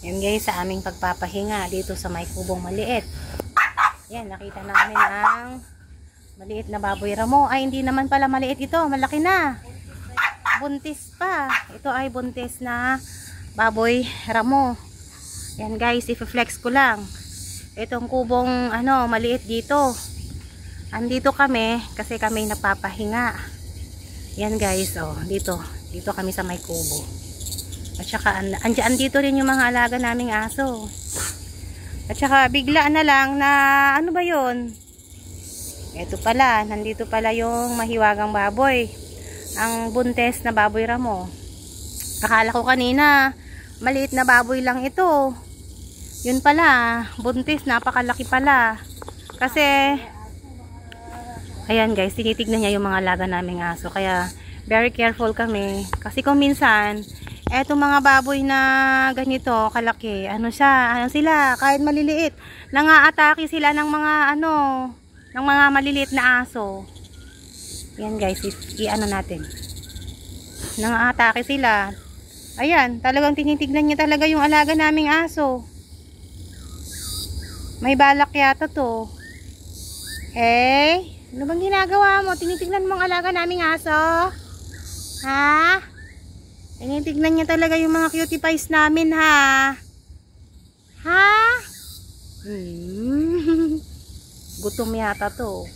Yan guys, sa aming pagpapahinga dito sa may kubong maliit. Yan, nakita namin ang maliit na baboy ramo. Ay, hindi naman pala maliit ito, malaki na. Buntis pa. Ito ay buntis na baboy ramo. Yan guys, i-flex ko lang. Itong kubong maliit dito. Andito kami kasi kami napapahinga. Yan guys, oh, dito kami sa may kubo. At saka andito rin yung mga alaga naming aso. At saka bigla na lang na ano ba yun? Ito pala, nandito pala yung mahiwagang baboy. Ang buntes na baboy ramo. Akala ko kanina maliit na baboy lang ito. Yun pala, buntis, napakalaki pala. Kasi ayan guys, tinitignan niya yung mga alaga naming aso. Kaya very careful kami. Kasi kung minsan etong mga baboy na ganito kalaki, ano sila, kahit maliliit, nangaatake sila ng mga ng mga maliliit na aso. Yan guys, i-ano natin. Nangaatake sila. Ayan, talagang tinitignan niya talaga yung alaga naming aso. May balak yata to. Ano bang ginagawa mo? Tinitignan mo ang alaga naming aso? Ha? Tinitignan niya talaga yung mga cutie pies namin, ha? Ha? Gutom yata to.